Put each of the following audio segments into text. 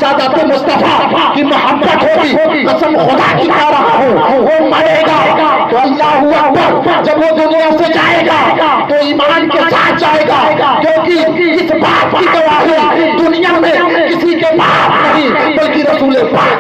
سادات مصطفیٰ کی محبت ہوگی، قسم خدا کی کہہ رہا ہوں وہ مرے گا تو اللہ اکبر، جب وہ دنیا سے جائے گا تو ایمان کے ساتھ جائے گا، کیونکہ اس بات کی گواہی دنیا میں کسی کے پاس نہیں بلکہ رسول پاک۔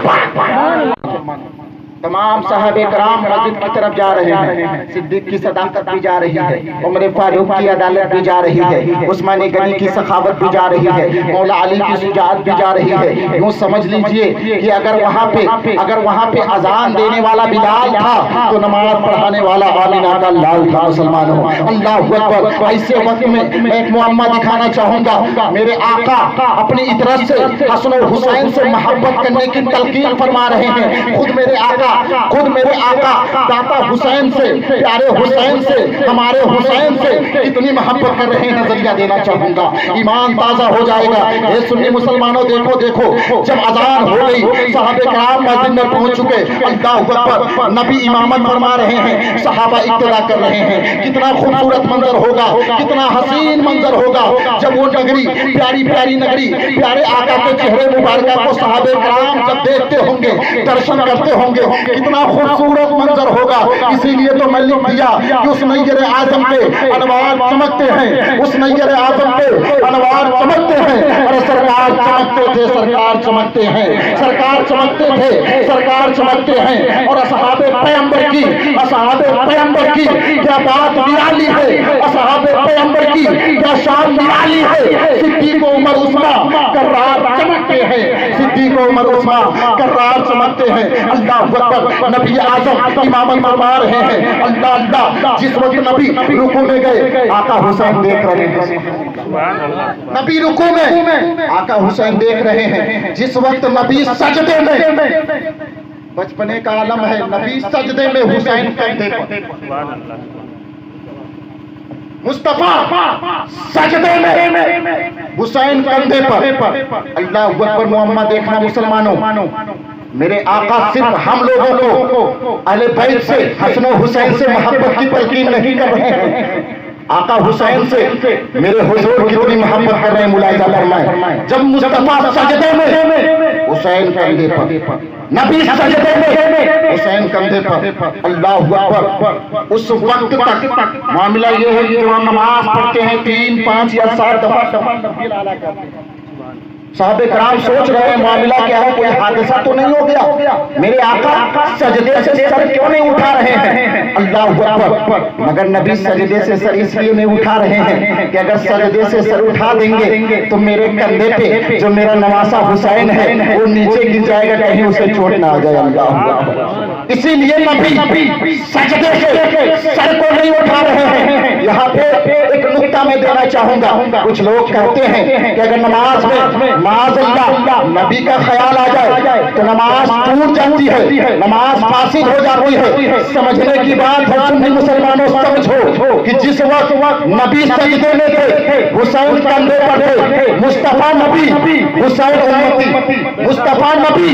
تمام صحابہ کرام مسجد کی طرف جا رہے ہیں، صدیق کی صداقت بھی جا رہی ہے، عمر فاروق کی عدالت بھی جا رہی ہے، عثمان غنی کی سخاوت بھی جا رہی ہے، مولا علی کی شجاعت بھی جا رہی ہے۔ یوں سمجھ لیجئے کہ اگر وہاں پہ اذان دینے والا بلال تھا تو نماز پڑھانے والا آمینہ کا لال تھا۔ مسلمانوں اللہ اکبر، ایسے وقت میں ایک معمہ دکھانا چاہوں گا، میرے آقا اپنی اطرت سے حسن و حسین سے محبت کرنے کی تلقین فرما رہے ہیں۔ خود میرے آقا داتا حسین سے، پیارے حسین سے، ہمارے حسین سے کتنی محبت کر رہے ہیں، نظریہ دینا چاہوں گا، ایمان تازہ ہو جائے گا۔ اے سنی مسلمانوں دیکھو، جب اذان ہو گئی صحابہ کرام مسجد میں پہنچ چکے، اللہ اکبر، نبی امامت فرما رہے ہیں، صحابہ اقتدا کر رہے ہیں۔ کتنا خوبصورت منظر ہوگا، کتنا حسین منظر ہوگا جب وہ نگری، پیاری نگری، پیارے آقا کے چہرے مبارکہ کو صحابہ کرام جب دیکھتے ہوں گے، درشن کرتے ہوں گے، کتنا خوبصورت منظر ہوگا۔ اسی لیے تو میں لکھ دیا کہ اس نیر اعظم پہ انوار چمکتے ہیں، اس نیر اعظم پہ انوار چمکتے ہیں، اور سرکار چمکتے تھے، سرکار چمکتے ہیں، سرکار چمکتے تھے، سرکار چمکتے ہیں۔ اور اصحاب پیغمبر کی کیا بات نرالی ہے، اصحاب پیغمبر کی کیا شان نرالی ہے۔ صدیق و عمر عثمان کرار چمکتے ہیں، صدیق و عمر عثمان کرار چمکتے ہیں۔ اللہ اکبر، نبی اعظم امامت فرما رہے ہیں۔ اللہ، جس وقت نبی رکوع میں گئے آقا حسین دیکھ رہے ہیں، نبی رکوع میں آقا حسین دیکھ رہے ہیں۔ جس وقت نبی سجدے میں، بچپنے کا عالم ہے، نبی سجدے میں حسین کندھے پر، مصطفیٰ سجدے میں حسین کندھے پر۔ اللہ اکبر، معمہ دیکھنا مسلمانوں، میرے آقا صرف ہم لوگوں کو اہل بیت سے، حسن و حسین سے محبت کی تلقین نہیں کر رہے ہیں، آقا حسین سے میرے حضور کتنی محبت کر رہے ہیں۔ ملاحظہ فرمائیں، جب مصطفیٰ سجدے میں، حسین کندھے پر، نبی سجدے میں، حسین کندھے پر۔ اللہ اکبر، اس وقت تک معاملہ یہ ہے کہ ہم نماز پڑھتے ہیں 3، 5 یا 7 دفعہ، صحابہ کرام سوچ رہے ہیں معاملہ کیا ہے، کوئی حادثہ تو نہیں ہو گیا، میرے آقا سجدے سے سر کیوں نہیں اٹھا رہے ہیں۔ اللہ اکبر، مگر نبی سجدے سے سر اس لیے نہیں اٹھا رہے ہیں کہ اگر سجدے سے سر اٹھا دیں گے تو میرے کندھے پہ جو میرا نواسا حسین ہے وہ نیچے گر جائے گا، کہیں اسے چوٹ نہ آ جائے۔ اللہ اکبر، اسی لیے نبی سجدے سے سر کو نہیں اٹھا رہے ہیں۔ یہاں پہ ایک نقطہ میں دینا چاہوں گا، کچھ لوگ کہتے ہیں کہ اگر نماز میں معاذ اللہ نبی کا خیال آ جائے تو نماز ٹوٹ جاتی ہے، نماز فاسد ہو جاتی ہے۔ سمجھنے کی بات ہے سنی مسلمانوں، سمجھو کہ جس وقت نبی سجدے میں تھے، حسین کندھے پر تھے، مصطفیٰ نبی حسین امتی، مصطفیٰ نبی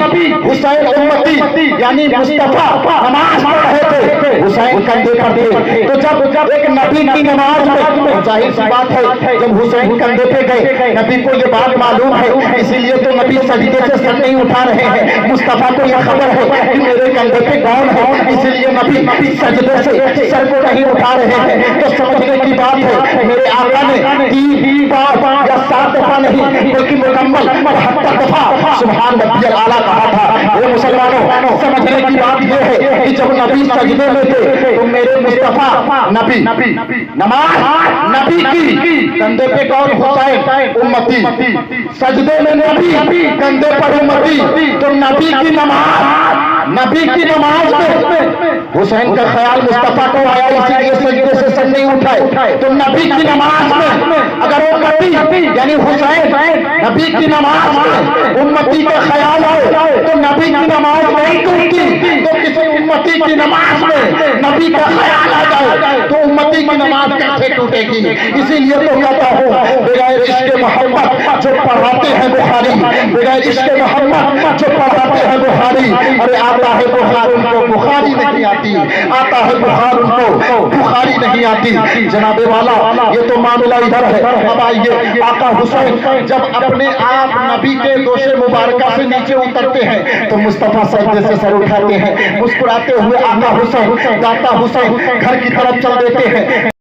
حسین امتی، یعنی مصطفیٰ نماز پڑھ رہے تھے، حسین کندھے پر تھے۔ تو جب ایک نبی کی نماز میں، ظاہر سی بات ہے جب حسین کندھے پہ گئے، نبی کو یہ بات معلوم ہے، اسی لیے تو نبی سجدے سے سر نہیں اٹھا رہے ہیں۔ مصطفیٰ کو یہ خبر ہے کہ میرے کندھے پہ کون ہے، اسی لیے نبی سجدے سے سر کو نہیں اٹھا رہے ہیں۔ تو سمجھنے کی بات ہے میرے آقا نے 3 بار یا 7 دفعہ نہیں بلکہ مکمل 78 دفعہ سبحان ربی الاعلیٰ کہا تھا۔ یہ مسلمانوں، سمجھنے کی بات یہ ہے کہ جب نبی سجدے میں تھے تو میرے مصطفیٰ نبی نماز نبی کی کندھے پہ کون، حسین امتی، سجدے میں نبی کندھے پر امتی، تو نبی کی نماز میں حسین کا خیال مصطفیٰ کو آیا، اسی لیے سجدے سے سر نہیں اٹھائے۔ تو نبی کی نماز میں اگر امتی یعنی حسین نبی کی نماز میں امتی کا خیال آئے تو نبی کی نماز نہیں ٹوٹتی، تو کسی امتی کی نماز میں نبی کا خیال آ جائے تو امتی کی نماز کیسے ٹوٹے گی؟ اسی لیے تو کہتا ہوں بغیر عشق محمد جو پڑھاتے ہیں بخاری، بغیر عشق محمد جو پڑھاتے ہیں بخاری، ارے آتا ہے بخار ان کو بخاری نہیں آتی، آتا ہے بخار ان کو بخاری نہیں آتی۔ جناب والا یہ تو معاملہ ادھر ہے۔ اب آئیے آقا حسین جب اپنے آپ نبی کے دوش مبارکہ سے نیچے اترتے ہیں تو مصطفیٰ سجدے سے سر اٹھاتے ہیں، مسکراتے ہوئے آقا حسین داتا حسین گھر کی طرف چل دیتے ہیں۔